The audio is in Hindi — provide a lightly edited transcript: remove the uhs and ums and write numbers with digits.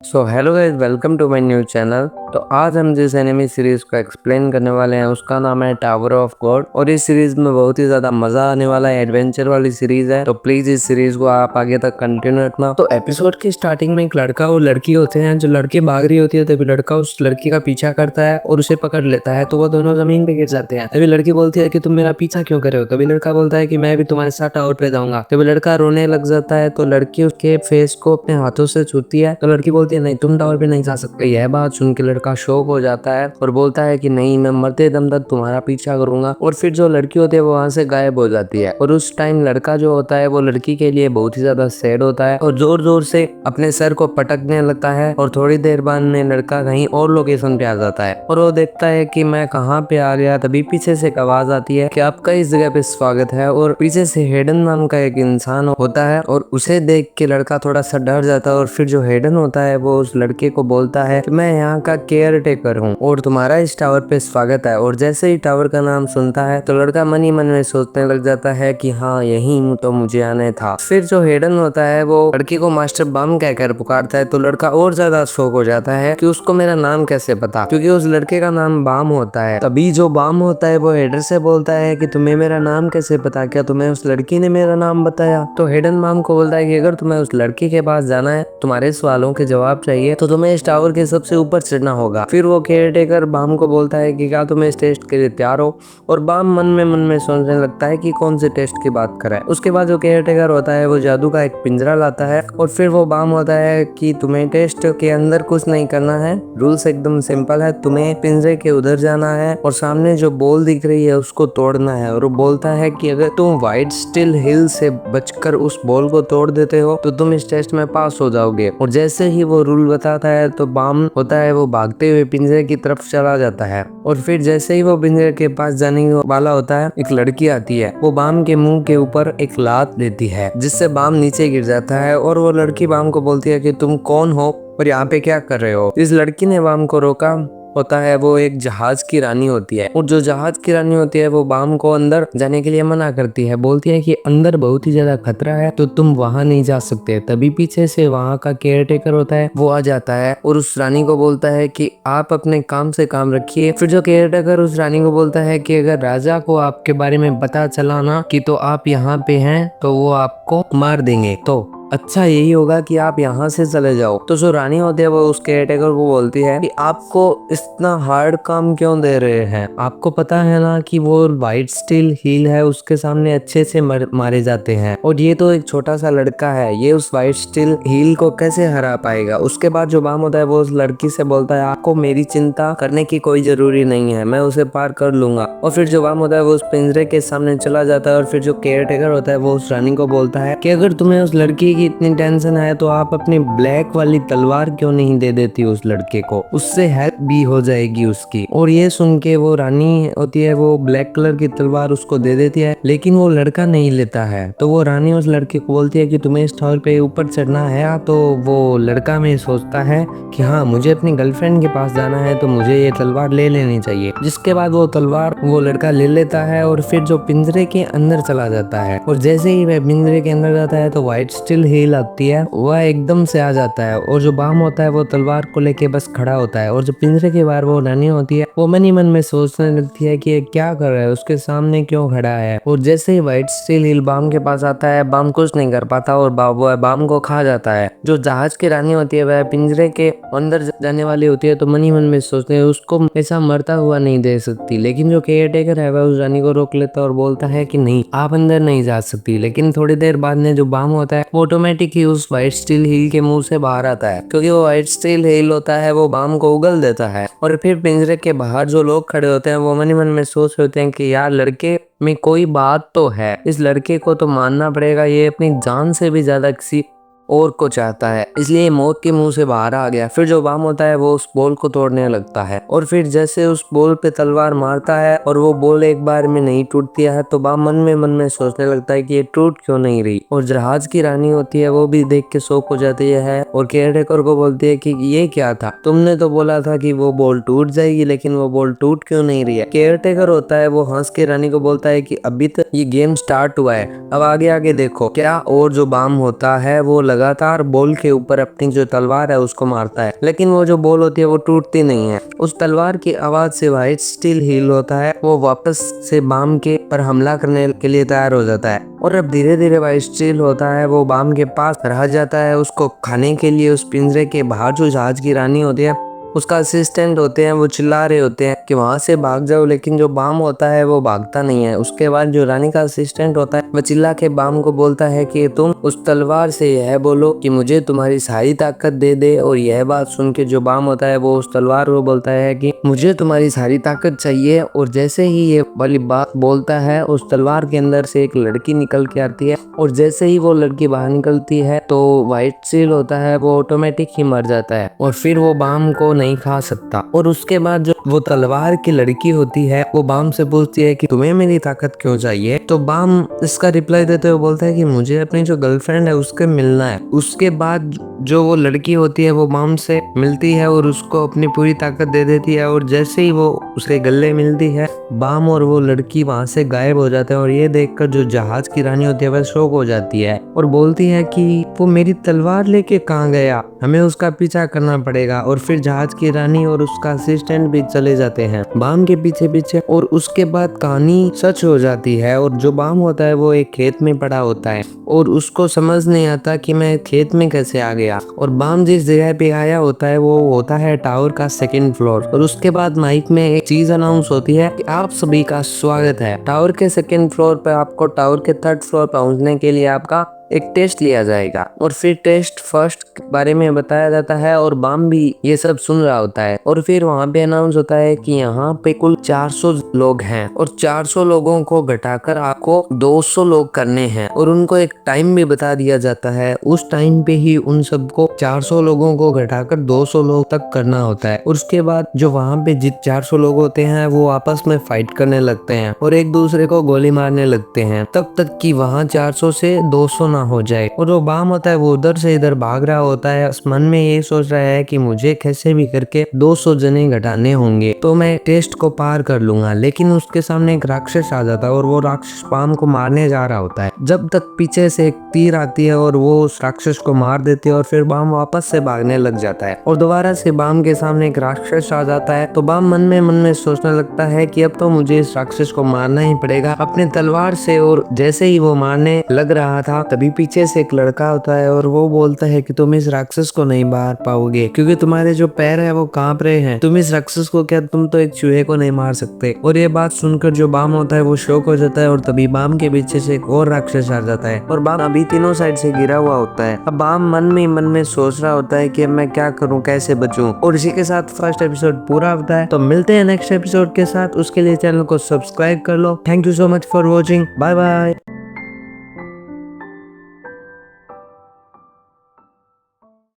So hello guys, welcome to my new channel. तो आज हम जिस एनिमे सीरीज को एक्सप्लेन करने वाले हैं उसका नाम है टावर ऑफ गॉड। और इस सीरीज में बहुत ही ज्यादा मजा आने वाला है, एडवेंचर वाली सीरीज है। तो प्लीज इस सीरीज को आप आगे तक कंटिन्यू रखना। तो एपिसोड की स्टार्टिंग में एक लड़का और लड़की होते हैं। जो लड़की भाग रही होती है तभी लड़का उस लड़की का पीछा करता है और उसे पकड़ लेता है। तो वो दोनों जमीन पे गिर जाते हैं। तभी लड़की बोलती है कि तुम मेरा पीछा क्यों कर रहे हो। तभी लड़का बोलता है कि मैं भी तुम्हारे साथ टावर पे जाऊंगा। तभी लड़का रोने लग जाता है। तो लड़की उसके फेस को अपने हाथों से छूती है। तो लड़की बोलती है नहीं, तुम टावर पे नहीं जा सकते। यह बात सुन के लड़का शॉक हो जाता है और बोलता है कि नहीं, मैं मरते दम तक तुम्हारा पीछा करूंगा। और फिर जो लड़की होती है वो वहां से गायब हो जाती है। और उस टाइम लड़का जो होता है वो लड़की के लिए बहुत ही ज्यादा सैड होता है और जोर जोर से अपने सर को पटकने लगता है। और थोड़ी देर बाद में लड़का कहीं और लोकेशन पे आ जाता है और वो देखता है कि मैं कहाँ पे आ गया। तभी पीछे से एक आवाज आती है कि आपका इस जगह पे स्वागत है। और पीछे से हेडन नाम का एक इंसान होता है और उसे देख के लड़का थोड़ा सा डर जाता है। और फिर जो हेडन होता है वो उस लड़के को बोलता है कि मैं यहाँ का केयर टेकर हूँ और तुम्हारा इस टावर पे स्वागत है। और जैसे ही टावर का नाम सुनता है तो लड़का मन ही मन में सोचने लग जाता है कि हाँ, यही तो मुझे आने था। फिर जो हेडन होता है वो लड़की को मास्टर बम कहकर पुकारता है। तो लड़का और ज्यादा शौक हो जाता है कि उसको मेरा नाम कैसे पता, क्योंकि उस लड़के का नाम बाम होता है। तभी जो बाम होता है वो हेडर से बोलता है कि तुम्हें मेरा नाम कैसे पता, क्या तुम्हें उस लड़की ने मेरा नाम बताया। तो हेडन बाम को बोलता है कि अगर तुम्हें उस लड़की के पास जाना है, तुम्हारे सवालों के जवाब चाहिए, तो तुम्हें इस टावर के सबसे ऊपर चढ़ना होगा। फिर वो केयर टेकर बाम को बोलता है कि क्या तुम इस टेस्ट के लिए तैयार हो। और बाम मन में सोचने लगता है कि कौन से टेस्ट की बात कर रहा है। उसके बाद जो केयर टेकर होता है वो जादू का एक पिंजरा लाता है और फिर वो बाम होता है कि तुम्हें टेस्ट के अंदर कुछ नहीं करना है, रूल्स एकदम सिंपल है। तुम्हें पिंजरे के उधर जाना है और सामने जो बॉल दिख रही है उसको तोड़ना है। और वो बोलता है कि अगर तुम व्हाइट स्टिल हिल से बचकर उस बॉल को तोड़ देते हो तो तुम इस टेस्ट में पास हो जाओगे। और जैसे ही वो रूल बताता है तो बाम होता है वो भागते हुए पिंजरे की तरफ चला जाता है। और फिर जैसे ही वो पिंजरे के पास जाने वाला होता है, एक लड़की आती है। वो बाम के मुंह के ऊपर एक लात देती है जिससे बाम नीचे गिर जाता है। और वो लड़की बाम को बोलती है कि तुम कौन हो और यहाँ पे क्या कर रहे हो। इस लड़की ने बाम को रोका होता है वो एक जहाज की रानी होती है। और जो जहाज की रानी होती है वो बाम को अंदर जाने के लिए मना करती है, बोलती है कि अंदर बहुत ही ज्यादा खतरा है तो तुम वहां नहीं जा सकते। तभी पीछे से वहां का केयर टेकर होता है वो आ जाता है और उस रानी को बोलता है कि आप अपने काम से काम रखिए। फिर जो केयर टेकर उस रानी को बोलता है कि अगर राजा को आपके बारे में पता चला ना कि तो आप यहाँ पे हैं तो वो आपको मार देंगे, तो अच्छा यही होगा कि आप यहाँ से चले जाओ। तो जो रानी होती है वो उस केयरटेकर को बोलती है कि आपको इतना हार्ड काम क्यों दे रहे हैं, आपको पता है ना कि वो व्हाइट स्टील हील है, उसके सामने अच्छे से मारे जाते हैं और ये तो एक छोटा सा लड़का है, ये उस व्हाइट स्टील हील को कैसे हरा पाएगा। उसके बाद जो बाम होता है वो उस लड़की से बोलता है आपको मेरी चिंता करने की कोई जरूरी नहीं है, मैं उसे पार कर लूंगा। और फिर जो बाम होता है वो उस पिंजरे के सामने चला जाता है। और फिर जो केयरटेकर होता है वो उस रानी को बोलता है कि अगर तुम्हें उस लड़की की इतनी टेंशन है तो आप अपनी ब्लैक वाली तलवार क्यों नहीं दे देती उस लड़के को, उससे हेल्प भी हो जाएगी उसकी। और ये सुन के वो रानी होती है वो ब्लैक कलर की तलवार उसको दे देती है, लेकिन वो लड़का नहीं लेता है। तो वो रानी उस लड़के को बोलती है कि तुम्हें इस टावर पे ऊपर चढ़ना है। तो वो लड़का में सोचता है कि हाँ, मुझे अपनी गर्लफ्रेंड के पास जाना है तो मुझे ये तलवार ले लेनी चाहिए। जिसके बाद वो तलवार वो लड़का ले लेता है और फिर जो पिंजरे के अंदर चला जाता है। और जैसे ही वह पिंजरे के अंदर जाता है तो व्हाइट स्टिल हील आती है, वह एकदम से आ जाता है। और जो बाम होता है वो तलवार को लेके बस खड़ा होता है। और जो पिंजरे के बाहर वो रानी होती है वो मन ही मन में सोचने लगती है कि ये क्या कर रहा है, उसके सामने क्यों खड़ा है। और जैसे ही व्हाइट स्टिल हील बाम के पास आता है, बाम कुछ नहीं कर पाता और वह बाम को खा जाता है। जो जहाज की रानी होती है वह पिंजरे के अंदर जाने वाली होती है तो मन ही मन में सोचते हैं उसको ऐसा मरता हुआ नहीं दे सकती। लेकिन जो केयर टेकर है वह उस रानी को रोक लेता है और बोलता है कि नहीं, आप अंदर नहीं जा सकती। लेकिन थोड़ी देर बाद में जो बाम होता है वो ऑटोमेटिक ही उस व्हाइट स्टील हील के मुंह से बाहर आता है, क्योंकि वो व्हाइट स्टील हील होता है वो बाम को उगल देता है। और फिर पिंजरे के बाहर जो लोग खड़े होते हैं वो मन ही मन में सोच रहे होते हैं कि यार, लड़के में कोई बात तो है, इस लड़के को तो मानना पड़ेगा, ये अपनी जान से भी ज्यादा किसी और को चाहता है, इसलिए मौत के मुंह से बाहर आ गया। फिर जो बाम होता है वो उस बॉल को तोड़ने लगता है और फिर जैसे उस बॉल पे तलवार मारता है और वो बॉल एक बार में नहीं टूटती है तो बाम मन में सोचने लगता है कि ये टूट क्यों नहीं रही। और जहाज की रानी होती है वो भी देख के शॉक हो जाती है और केयरटेकर को बोलती है कि ये क्या था, तुमने तो बोला था कि वो बॉल टूट जाएगी, लेकिन वो बॉल टूट क्यों नहीं रही है। केयरटेकर होता है वो हंस के रानी को बोलता है कि अभी तक ये गेम स्टार्ट हुआ है, अब आगे आगे देखो क्या। और जो बाम होता है वो लगातार बॉल के ऊपर अपनी जो तलवार है उसको मारता है, लेकिन वो जो बॉल होती है वो टूटती नहीं है। उस तलवार की आवाज से व्हाइट स्टील हील होता है, वो वापस से बाम के पर हमला करने के लिए तैयार हो जाता है। और अब धीरे धीरे व्हाइट स्टील होता है वो बाम के पास रह जाता है उसको खाने के लिए। उस पिंजरे के बाहर जो जहाज की रानी होती है उसका असिस्टेंट होते हैं, वो चिल्ला रहे होते हैं कि वहां से भाग जाओ, लेकिन जो बाम होता है वो भागता नहीं है। उसके बाद जो रानी का असिस्टेंट होता है वो चिल्ला के बाम को बोलता है कि तुम उस तलवार से यह बोलो कि मुझे तुम्हारी सारी ताकत दे दे। और यह बात सुन के जो बाम होता है वो उस तलवार को बोलता है कि मुझे तुम्हारी सारी ताकत चाहिए। और जैसे ही ये वाली बात बोलता है उस तलवार के अंदर से एक लड़की निकल के आती है, और जैसे ही वो लड़की बाहर निकलती है तो व्हाइट स्टील होता है वो ऑटोमेटिक ही मर जाता है, और फिर वो बाम को नहीं खा सकता। और उसके बाद जो वो तलवार की लड़की होती है वो बाम से पूछती है कि तुम्हें मेरी ताकत क्यों चाहिए। तो बाम इसका रिप्लाई देते हुए बोलता है कि मुझे अपनी जो गर्लफ्रेंड है उसके मिलना है। उसके बाद जो वो लड़की होती है वो बाम से मिलती है और उसको अपनी पूरी ताकत दे देती है, और जैसे ही वो उसके गले मिलती है बाम और वो लड़की वहां से गायब हो जाते हैं। और ये देखकर जो जहाज की रानी होती है वह शॉक हो जाती है और बोलती है कि वो मेरी तलवार लेके कहाँ गया, हमें उसका पीछा करना पड़ेगा। और फिर जहाज की रानी और उसका असिस्टेंट भी चले जाते हैं बाम के पीछे पीछे। और उसके बाद कहानी सच हो जाती है, और जो बाम होता है वो एक खेत में पड़ा होता है और उसको समझ नहीं आता कि मैं खेत में कैसे आ गया। और बाम जिस जगह पे आया होता है वो होता है टावर का 2nd फ्लोर। और उसके बाद माइक में एक चीज अनाउंस होती है कि आप सभी का स्वागत है टावर के 2nd फ्लोर पे। आपको टावर के 3rd फ्लोर पहुंचने के लिए आपका एक टेस्ट लिया जाएगा, और फिर टेस्ट फर्स्ट के बारे में बताया जाता है। और बाम भी ये सब सुन रहा होता है, और फिर वहाँ पे अनाउंस होता है कि यहाँ पे कुल 400 लोग हैं, और 400 लोगों को घटाकर आपको 200 लोग करने हैं। और उनको एक टाइम भी बता दिया जाता है, उस टाइम पे ही उन सबको 400 लोगों को घटाकर 200 लोग तक करना होता है। और उसके बाद जो वहाँ पे जित 400 लोग होते हैं वो आपस में फाइट करने लगते हैं और एक दूसरे को गोली मारने लगते हैं, तब तक कि वहाँ 400 से 200 ना हो जाए। और जो बाम होता है वो उधर से इधर भाग रहा होता है, मन में ये सोच रहा है कि मुझे कैसे भी करके 200 जने घटाने होंगे तो मैं टेस्ट को पार कर लूंगा। लेकिन उसके सामने एक राक्षस आ जाता है और वो राक्षस बाम को मारने जा रहा होता है, जब तक पीछे से एक तीर आती है और वो उस राक्षस को मार देती है। और फिर बाम वापस से भागने लग जाता है और दोबारा से बाम के सामने एक राक्षस आ जाता है। तो बाम मन में सोचने लगता है कि अब तो मुझे इस राक्षस को मारना ही पड़ेगा अपने तलवार से। और जैसे ही वो मारने लग रहा था तभी पीछे से एक लड़का होता है और वो बोलता है कि तुम इस राक्षस को नहीं मार पाओगे क्योंकि तुम्हारे जो पैर है वो कांप रहे हैं। तुम इस राक्षस को क्या, तुम तो एक चूहे को नहीं मार सकते। और ये बात सुनकर जो बाम होता है वो शॉक हो जाता है और तभी बाम के पीछे से एक और राक्षस आ जाता है और बाम अभी तीनों साइड से गिरा हुआ होता है। अब बाम मन में सोच रहा होता है कि मैं क्या करूं, कैसे बचूं। और इसी के साथ फर्स्ट एपिसोड पूरा होता है। तो मिलते हैं नेक्स्ट एपिसोड के साथ, उसके लिए चैनल को सब्सक्राइब कर लो। Thank you so much for watching, bye bye.